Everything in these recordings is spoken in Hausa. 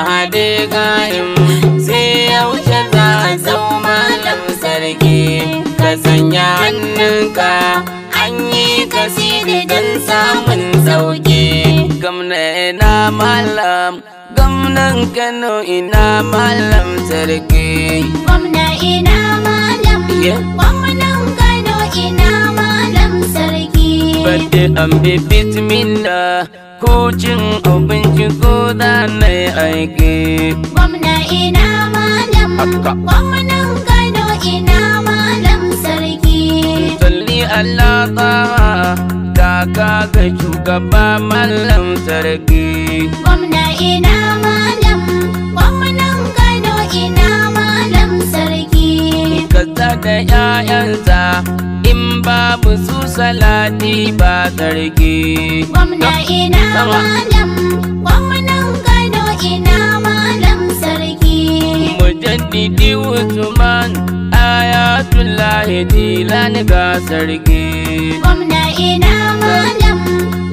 hade gayin sai yaushe za a zau malam sarki ka sanya hannunka an yi kasiri don samun sauki. Gwamna ina malam, gwamnan Kano ina malam sarki. Gwamna ina malam, gwamnan Kano ina malam sarki. Bade an bi bismillah ko cin abinci ko da na yi aiki. Gwamna ina malam, gwamnan Kano ina malam sarki. Salli Allah kaka ga shugaba malam sarki. Gwamna ina malam, gwamnan Kano ina malam sarki. Kaza da 'ya'yansa in babu su salati ba sarki. Gwamna ina malam, gwamnan Kano ina malam sarki. Mujaddidi Usman Ayatullahi Jilani ga sarki. Gwamna ina malam,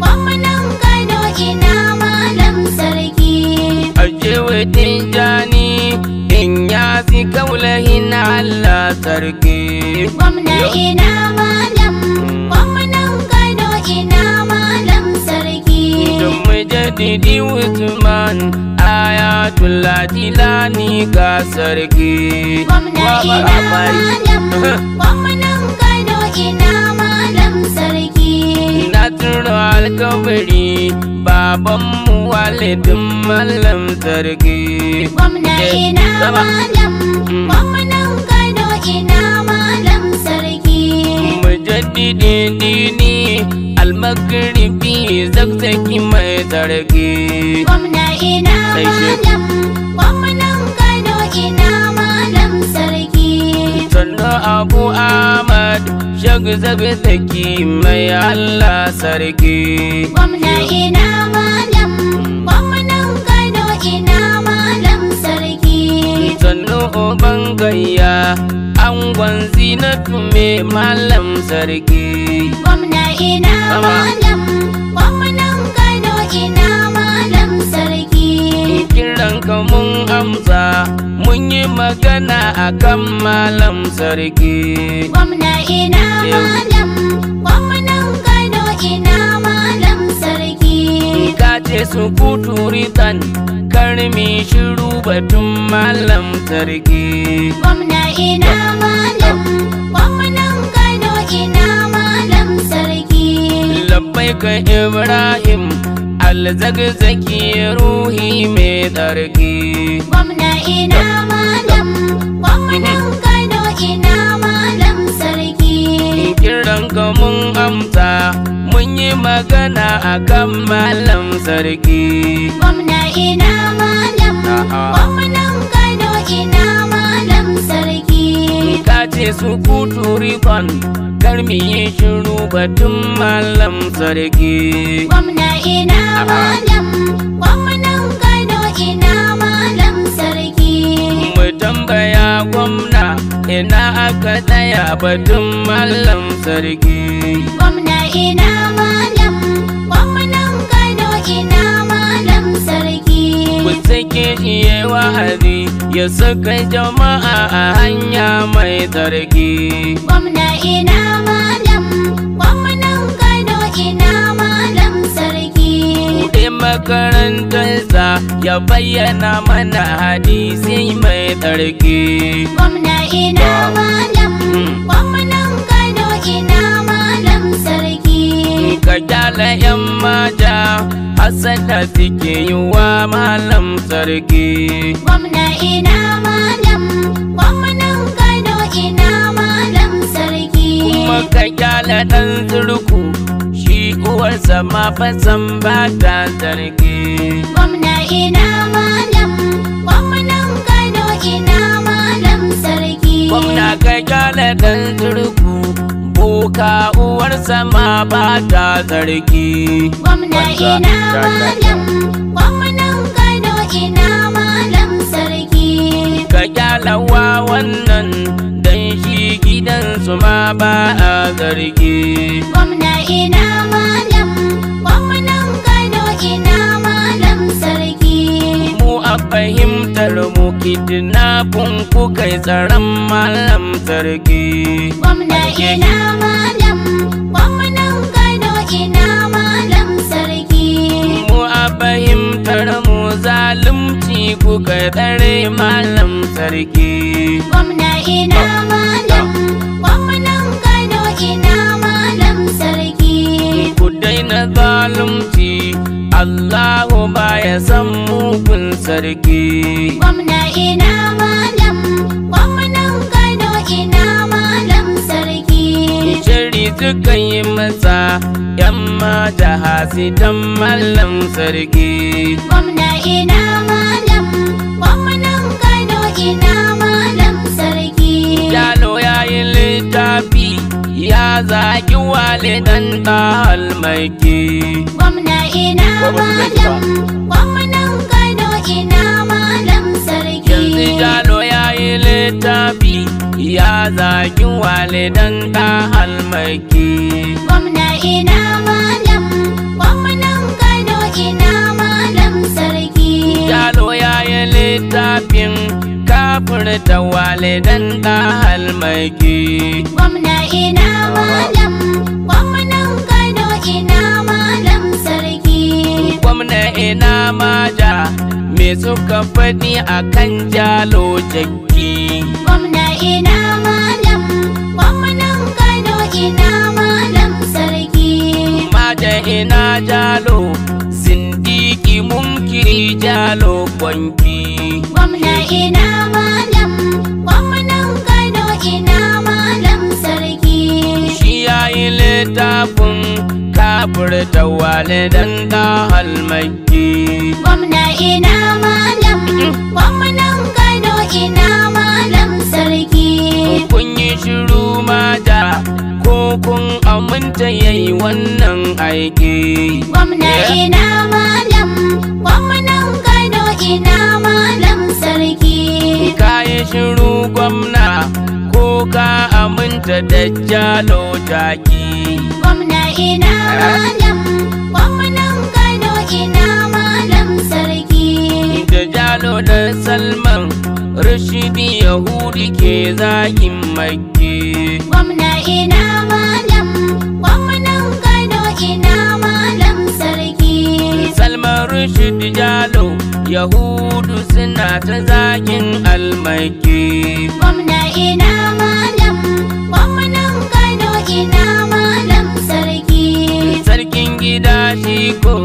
gwamnan Kano ina malam sarki. Ajewe Tijani in yasi kaulahin Allah sarki. Gwamna ina malam, gwamnan Kano ina malam sarki. Mujaddidi Usman Ayatullah Jilani ga sarki. Gwamna ina malam, gwamnan Kano ina malam sarki. Na turo alkawari babanmu walidin malam sarki. Gwamna ina malam, gwamnan Kano ina malam sarki. Mujaddidi dini almagribi zakzaki mai sarki. Gwamna ina malam, gwamnan Kano ina malam sarki. Sannu Abu Ahmad zakzaki mai Allah sarki. Gwamna ina malam, gwamnan Kano ina malam sarki. Sannu uban gayya angon zinatu mai malam sarki. Gwamna ina malam, gwamnan Kano ina malam sarki. Kiran ka mun amsa mun yi magana akan malam sarki. Gwamna ina malam, gwamnan Kano ina malam sarki. Ka ce su kuturitan karmi shiru batun malam sarki. Gwamna ina malam, gwamnan Kano ina malam sarki. Labbai ka Ibrahim alzagzaki ruhi mai tsarki. Gwamna ina malam, gwamnan Kano ina malam sarki. Kiran ka mun amsa mun yi magana akan malam sarki. Gwamna ina malam, gwamnan Kano ina malam sarki. Ka ce su kuturikon karmi yi shiru batun malam sarki. Gwamna ina malam, gwamnan Kano ina malam sarki. Mu tambaya gwamna ina aka tsaya batun malam sarki. Gwamna ina malam, gwamnan Kano ina malam sarki. Ku sake shi ya wa'azi ya saka jama'a a hanya mai tsarki. Gwamna ina malam, gwamnan Kano ina malam sarki. Buɗe makarantarsa ya bayyana mana hadisi mai tsarki. Gwamna ina malam, gwamnan Kano ina malam sarki. Ka kyala 'yan mata hasada suke yi wa malam sarki. Gwamna ina malam, gwamnan Kano ina malam sarki. Kuma ka kyala ɗan zurku shi uwarsa ma fasan ba ta sarki. Gwamna ina malam, gwamnan Kano ina malam sarki. Gwamna ka kyala ɗan zurku boka uwarsa ma ba ta sarki. Gwamna ina malam, gwamnan Kano ina malam sarki. Ka kyalawa wannan dan shi gidansu ma ba a zargi. Gwamna ina malam, gwamnan Kano ina malam sarki. Mu a fahimtar mu kidnapping ku kai tsaron malam sarki. Gwamna ina malam, gwamnan Kano ina malam sarki. Mu a fahimtar mu zalunci ku kai tsare malam sarki. Gwamna ina malam, gwamnan Kano ina malam sarki. Ku daina zalunci, Allahu baya san mugun sarki. Gwamna ina malam, gwamnan Kano ina malam sarki. Shari suka yi masa yamma da hasidan malam sarki. Gwamna ina malam, gwamnan Kano ina malam sarki. Jalo ya yi littafi ya zaki walidan almaiki. Gwamna ina malam, gwamnan Kano ina malam sarki. Yanzu Jalo ya yi littafi ya zaki walidan almaiki. Gwamna ina malam, gwamnan Kano ina malam sarki. Jalo ya yi littafin kafirta walidan almaiki. Gwamna ina malam, gwamnan Kano ina malam sarki. Gwamna ina maja me suka faɗi akan Jalo jakki. Gwamna ina malam, gwamnan Kano ina malam sarki. Maja ina Jalo zindiki munkiri Jalo kwanki. Gwamna ina malam, gwamnan Kano ina malam sarki. Shi ya yi littafin kafirta walidan almaiki. Gwamna ina malam, gwamnan Kano ina malam sarki. Kun yi shiru maja ko kun aminta yayi wannan aiki. Gwamna ina malam, gwamnan Kano ina malam sarki. Ka yi shiru gwamna ko ka aminta da Jalo jaki. Gwamna ina malam, gwamnan Kano ina malam sarki. Da Jalo da Salman Rashidi Yahudi ke zagin Makki. Gwamna ina malam, gwamnan Kano ina malam sarki. Salman Rashidi Jalo Yahudu suna ta zagin almaki. Gwamna ina malam, gwamnan Kano ina malam sarki. Sarkin gida shi ko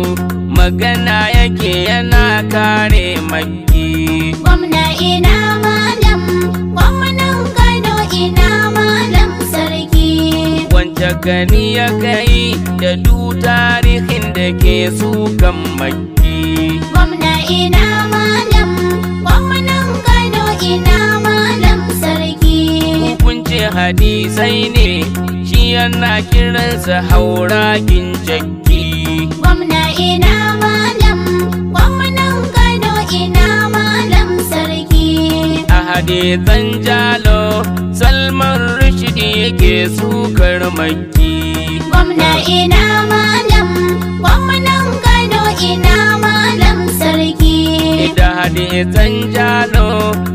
magana yake yana kare Makki. Gwamna ina malam, gwamnan Kano ina malam sarki. Wance gani ya kai da du tarihin da ke sukan Makki. Gwamna ina malam, gwamnan Kano ina malam sarki. Hukunci hadisai ne shi yana kiransa hauragin jakki. Gwamna ina malam, gwamnan Kano ina malam sarki. A hadisan Jalo Salman Rashidi yake sukar Makki. Gwamna ina malam, gwamnan Kano ina malam sarki. Da hadisan Jalo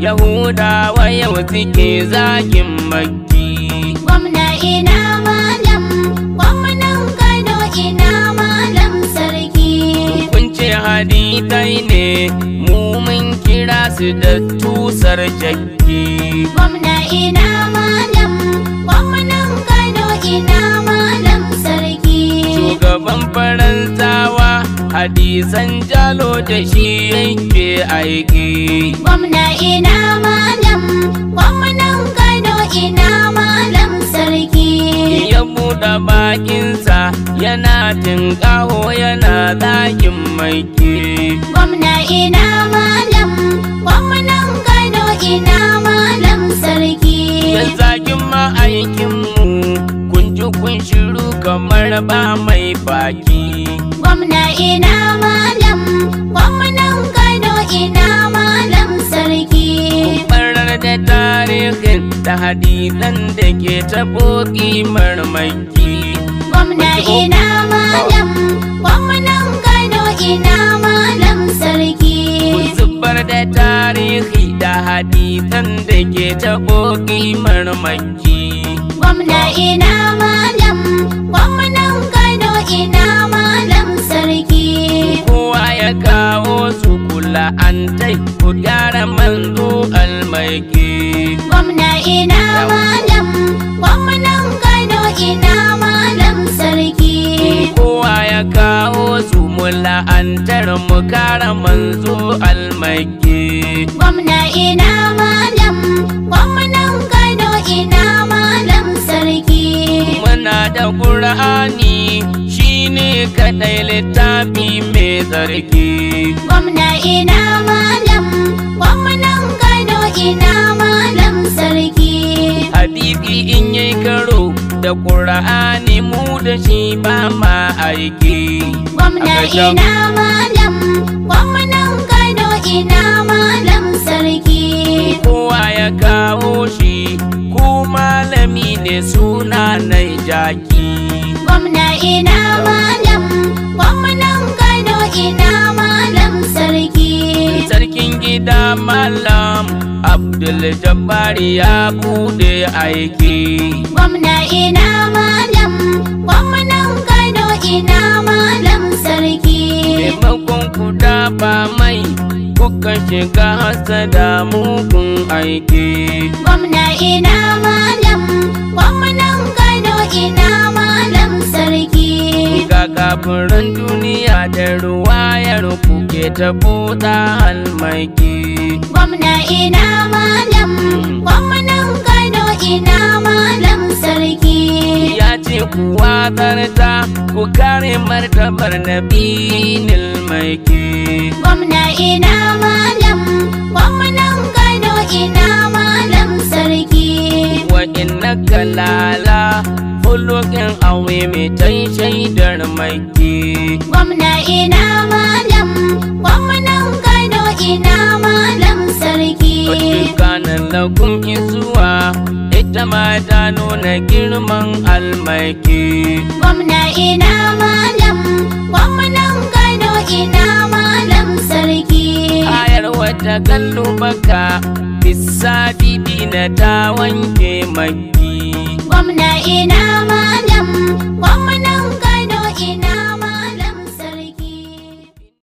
Yahudawa yau suke zagin Makki. Gwamna ina malam, gwamnan Kano ina malam sarki. Kunce hadisai ne mu mun kira su da tusar jakki. Gwamna ina malam, gwamnan Kano ina malam sarki. Shugaban Faransawa hadisan Jalo da shi yake aiki. Gwamna ina malam, gwamnan Kano ina malam sarki. Ya buɗe bakinsa yana tinƙaho yana zagin Makki. Gwamna ina malam, gwamnan Kano ina malam sarki. Ya zagin ma'aikinmu kun ji kun shiru kamar ba mai baki. Gwamna ina malam, gwamnan Kano ina malam sarki. Barar da tarihin da hadisan da ke taɓo ƙimar Makki. Gwamna ina malam, gwamnan Kano ina malam sarki. Zubar da tarihi da hadisan da ke taɓo ƙimar Makki. Gwamna ina malam, gwamnan Kano ina malam sarki. Kowa ya kawo su kula an tai ku gyara manzo almaiki. Gwamna ina malam, gwamnan Kano ina malam sarki. Kowa ya kawo su mula'antar mu kara manzo almaiki. Gwamna ina malam, gwamnan Kano ina malam sarki. Muna da Ƙur'ani shine kaɗai littafi mai tsarki. Gwamna ina malam, gwamnan Kano ina malam sarki. Hadisi in yayi karo da Ƙur'ani mu da shi ba ma aiki. Gwamna ina malam, gwamnan Kano ina malam sarki. Kowa ya kawo shi ku malami ne suna na jaki. Gwamna ina malam, gwamnan Kano ina malam sarki. Sarkin gida malam Abdul Jabbari ya bude aiki. Gwamna ina malam, gwamnan Kano ina malam sarki. Maimakon ku dafa mai kuka shiga hasada mugun aiki. Gwamna ina malam, gwamnan Kano ina malam sarki. Ga kafirin duniya da ruwayar kuke ta buɗa almaiki. Gwamna ina malam, gwamnan Kano ina malam sarki. Ya ce ku watsar ta ku kare martabar nabiyil maiki. Gwamna ina malam, gwamnan Kano ina malam sarki. Wa'inna kalala fulukin awe mai tai shaidar maiki. Gwamna ina malam, gwamnan Kano ina malam sarki. Dukkanin lagun isuwa ita ma ta nuna girman almaiki. Gwamna ina malam, gwamnan Kano ina malam sarki. Ayar wata kallo baka bisa na ta wanke maki. Gwamna ina malam, gwamnan